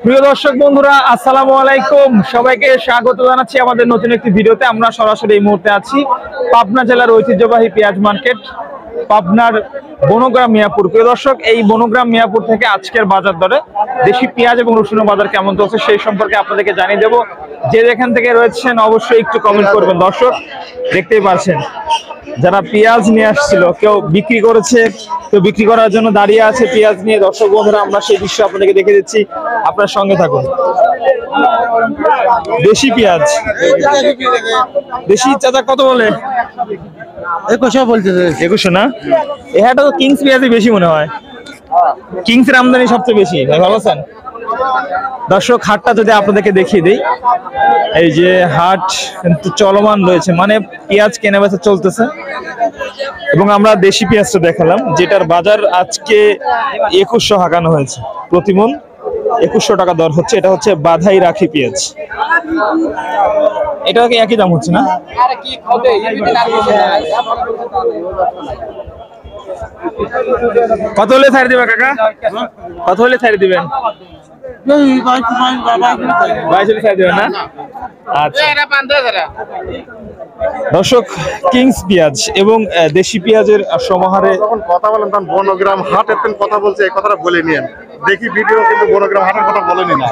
প্রিয় দর্শক বন্ধুরা, আসসালামু আলাইকুম। সবাইকে স্বাগত জানাচ্ছি আমাদের নতুন একটি ভিডিওতে। আমরা সরাসরি এই মুহূর্তে আছি পাবনা জেলার ঐতিহ্যবাহী পেঁয়াজ মার্কেট, পাবনার বনগ্রাম মিয়াপুর। প্রিয় দর্শক, এই বনগ্রাম মিয়াপুর থেকে আজকের বাজার দরে দেশি পেঁয়াজ এবং রসুনের বাজার কেমন চলছে সেই সম্পর্কে আপনাদেরকে জানিয়ে দেবো। যে যেখান থেকে রয়েছেন অবশ্যই একটু কমেন্ট করবেন। দর্শক দেখতেই পাচ্ছেন, যারা পেঁয়াজ নিয়ে আসছিল কেউ বিক্রি করেছে, কেউ বিক্রি করার জন্য দাঁড়িয়ে আছে পেঁয়াজ নিয়ে। দর্শক বন্ধুরা, আমরা সেই দৃশ্য আপনাদেরকে দেখে দিচ্ছি, আপনার সঙ্গে থাকুন। দেশি পেঁয়াজ, দেশি চাচা কত বলে? 2100 বলতেছে। 2100 না? এটা তো কিংস পেঁয়াজই বেশি মনে হয়। কিংসের আমদানি সবচেয়ে বেশি। ভাই ভালো আছেন? দর্শক, হাটটা যদি আপনাদেরকে দেখিয়ে দিই, এই যে হাট কিন্তু চলমান রয়েছে, মানে পেঁয়াজ কেনা বেচা চলতেছে। এবং আমরা দেশি পেঁয়াজটা দেখালাম, যেটার বাজার আজকে 2100 হাঁকানো হয়েছে। প্রতিমন 2100 টাকা দর হচ্ছে। এটা হচ্ছে বাধাই রাখি পেঁয়াজ। এটা কি একই দাম হচ্ছে না? কত হলে ছাড় দিবেন কাকা? কত হলে ছাড় দিবেন? 22 ছাড় দিবেন না? আচ্ছা দর্শক, কিংস পেঁয়াজ এবং দেশি পেঁয়াজের সমাহারে কথা বলেন, তখন বনগ্রাম হাটের কথা বলছে, এই কথাটা বলে নিয়েন। দেখি ভিডিও, কিন্তু বনগ্রাম হাটের কথা বলেনি না।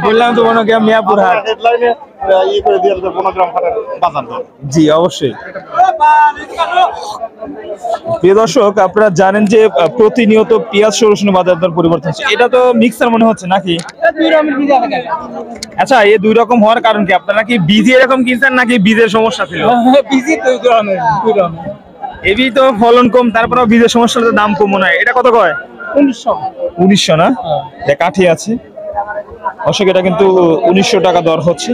বললাম তো বনগ্রাম মিয়াপুর হাট। হেডলাইনে ই করে দিয়ে বনগ্রাম হাটের বাজার দর। জি অবশ্যই। প্রিয় দর্শক, আপনারা জানেন যে প্রতিনিয়ত পেঁয়াজ রসুনের বাজার দর পরিবর্তন হচ্ছে। এটা তো মিক্সার মনে হচ্ছে নাকি? আচ্ছা, এই দুই রকম হওয়ার কারণ কি? আপনারা কি বীজে এরকম কিনছেন নাকি বীজের সমস্যা ছিল? এবি তো ফলন কম, তারপরেও বীজের সমস্যা, দাম কম মনে হয়। এটা কত কয়? 1900 না? কাঠি আছে অবশ্য। এটা কিন্তু 1900 টাকা দর হচ্ছে।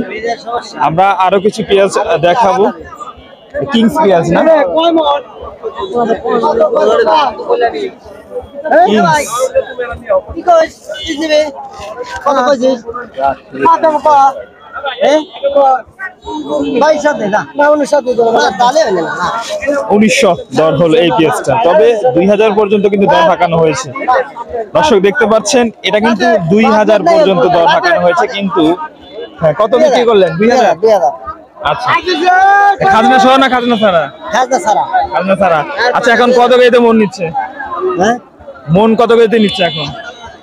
আমরা আরো কিছু পেঁয়াজ দেখাবো। কিংস পেঁয়াজ না? $1900 দর হলো এই পেঁয়াজটা। তবে 2000 পর্যন্ত কিন্তু দর হাঁকানো হয়েছে। দর্শক দেখতে পাচ্ছেন, এটা কিন্তু 2000 পর্যন্ত দর হাঁকানো হয়েছে। কিন্তু কত বিক্রি করলেন? 2000। আচ্ছা, খাজনা সহ না খাজনা ছাড়া? খাজনা ছাড়া। আচ্ছা, এখন কত কেজিতে মন নিচ্ছে? মন কত কেজিতে নিচ্ছে এখন?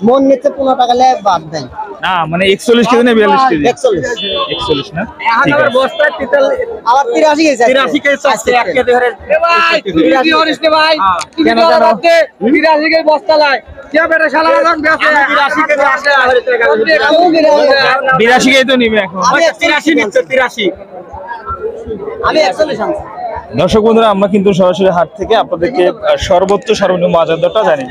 মন নিচ্ছে 15 টাকা বাদ দেয় না, মানে 41 কেজি না 42 কেজি? 41 না? ঠিক আছে। বস্তায় তিতাল আবার 83 কেজি 83 কেজি চাচ্ছে এক কেজি ধরে। ভাই কি করিস রে ভাই? কেন জানো? 83 কেজি বস্তা লাই কে বেটা শালা রাখ বেছে 83 কেজি আসে। 82 কেজি তো নিবে এখন। 83 নিচ্ছে 83। আমি 41 আনছি। দর্শক বন্ধুরা, আমরা কিন্তু সরাসরি হাট থেকে আপনাদেরকে সর্বোচ্চ সর্বনিম্ন বাজার দরটা জানি।